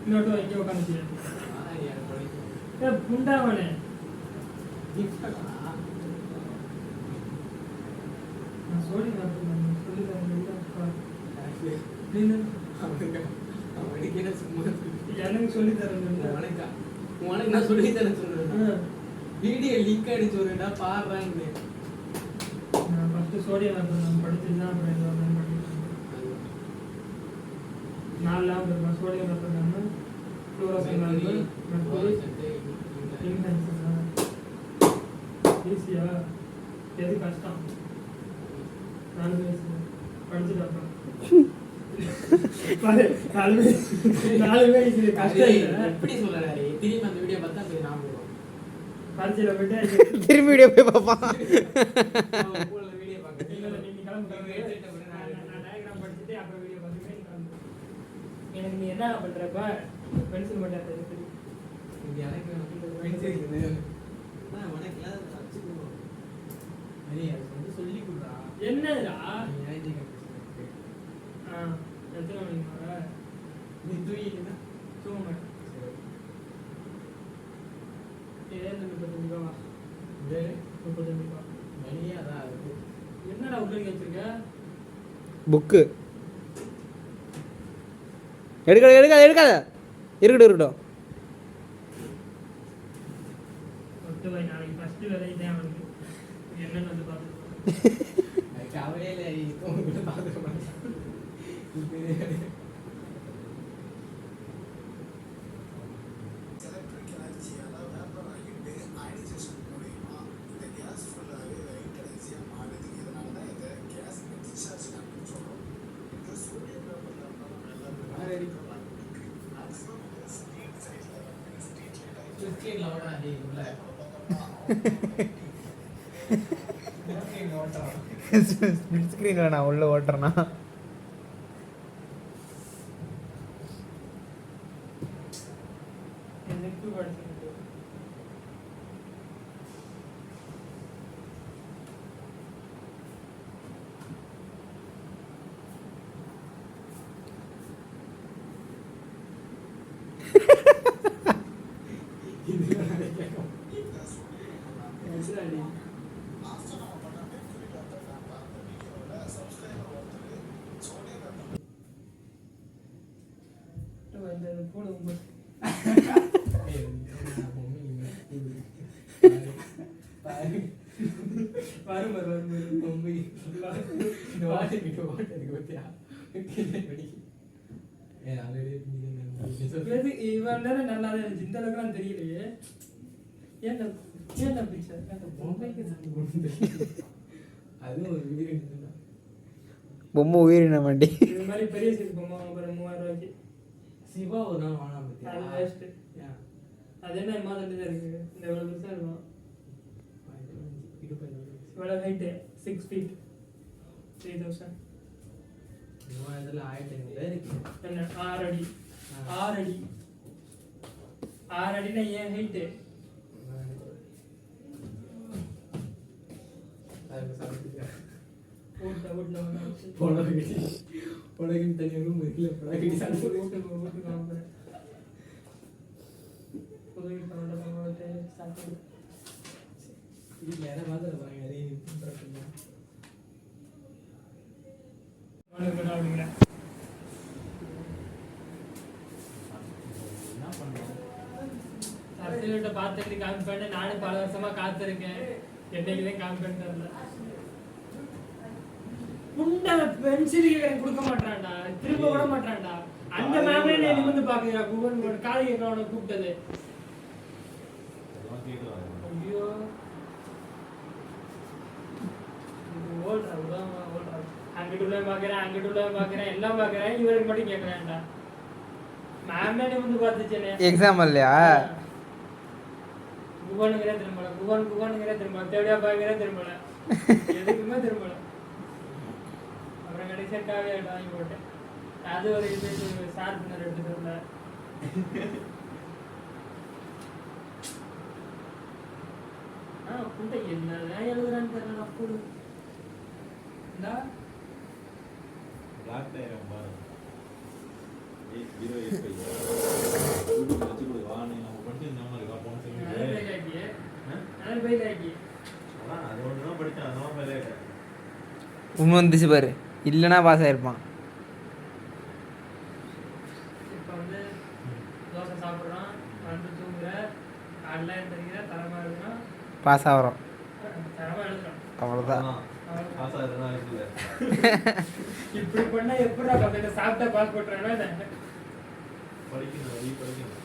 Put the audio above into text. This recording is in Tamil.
இன்னொரு வைக்க உட்காந்து புண்டாவனே நான் சொல்லி எனக்கு சொல்லி தரேன் உனக்கு நான் சொல்லி தரேன் சொல்றேன். வீடியோ லீக் அடிச்சு வருடா பாடுறாங்க. நான் ஃபர்ஸ்ட் சோடியம் நான் படிச்சுதான் அப்புறம் ஏதோ நாலாம் இருக்கும் சோடியம் வெப்பம் ஃப்ளோரசன் வந்து ஈஸியா எது கஷ்டம் 4 வயசு படிச்சுட்டு அப்புறம் 4 வயசு கஷ்டம் எப்படி சொல்றாரு திரும்பி அந்த வீடியோ பார்த்தா போய் நான் போடுவோம் படிச்சுல போயிட்டு திரும்பி வீடியோ போய் பார்ப்பான் வீடியோ பார்க்க நீங்க கிளம்பு நான் டயக்ராம் படிச்சுட்டு அப்புறம் வீடியோ பார்த்துட்டு எனக்கு நீ என்ன பண்றப்ப பென்சில் மட்டும் தெரியும் இது எனக்கு பென்சில் இருக்குது நான் உனக்கு எல்லாம் வச்சுக்கணும் அரிய வந்து சொல்லி கொடுறா என்னடா ஏஜி எத்தனை மணிக்கு வர நீ தூங்கினா தூங்க மாட்டேன் ஏழு 35 ரூபா வேறு 35 ரூபா மணியா தான் இருக்கு. என்னடா உள்ள வச்சிருக்க புக்கு எடுக்காத இருக்கட்டும் ஒத்துவை நாளைக்கு ஃபர்ஸ்ட் வேலையை தான் அவனுக்கு என்னன்னு வந்து பார்த்து அதுக்கு அவரே இல்லை தூங்க பார்க்க மாட்டேன். ஸ்பிளிட் ஸ்க்ரீன்ல நான் உள்ள ஓட்டுறேன்னா எனக்கு படிச்சுட்டு இவன் நேரம் நல்லா இருந்துச்சு இந்த அளவுக்கு தெரியலையே ஏன்டா பிக்சர் அதுவும் ஒரு வீடியோ பொம்மை உயிரின வண்டி இது மாதிரி பெரிய சைஸ் பொம்மை அப்புறம் 3000 ரூபாய்க்கு சிவா ஒரு நாள் வாங்கினா பத்தியா அது வேஸ்ட் அது என்ன மாதிரி தான் இருக்கு இந்த எவ்வளவு பெருசா இருக்கும் இவ்வளவு ஹைட் 6 feet 3000 இதுல 1500 இருக்கு என்ன 6 அடி 6 அடி 6 அடினா ஏன் ஹைட் அதுக்கு சாப்பிட்டு ஓட்ட பொடகின் தனி ரூம் இருக்குல்ல பொடகின் சாப்பிட்டு ஓட்டு காம்பறேன் புதுவி பண்ணோட சாப்பிட்டு வீட்டில் யாரை பார்த்துட்டு போகிறாங்க அதையும் பிரச்சனை என்ன பண்ணுறோம் சர்டிஃபிகேட்டை பார்த்துட்டு காமி பண்ண நானும் பல வருஷமா காத்திருக்கேன் என்னைக்குதான் காமி பண்ணிட்டு வரல புண்டை பென்சில் கொடுக்க மாட்டான்டா திரும்ப விட மாட்டான்டா அந்த மேமே நீ நிமிந்து பாக்குறா குவன் காலை கேட்கறவனை கூப்பிட்டது ஐயோ ஓடுறா அங்கிட்டு பாக்குறேன் எல்லாம் பாக்குறேன் இவருக்கு மட்டும் கேட்கறேன்டா மேமே நிமிந்து பார்த்துச்சேனே எக்ஸாம் இல்லையா குவனுங்கிறே திரும்பல தேவையா பாக்குறேன் திரும்பல எதுக்குமே திரும்பல அப்புறம் கடைசியா காவே வாங்கி போட்டேன் அது ஒரு இது ஷார்ப்னர் எடுத்துட்டு புண்டை என்னதான் எழுதுறான்னு தெரியல புடு உண்மை வந்துச்சு பாரு, இல்லைன்னா பாஸ் ஆயிருப்பான். இப்போ வந்து தோசை சாப்பிட்றோம், வந்து தூங்குற, காலைல எழுந்திரிக்கிற, தரமா இருக்கிறோம், பாஸ் ஆகிறோம், தரமா எழுதுறோம். அவ்வளோதான். இப்படி பண்ணா எப்படா பசங்க சாப்பிட்டா பாஸ் போட்டுறாங்க. படிக்கணும்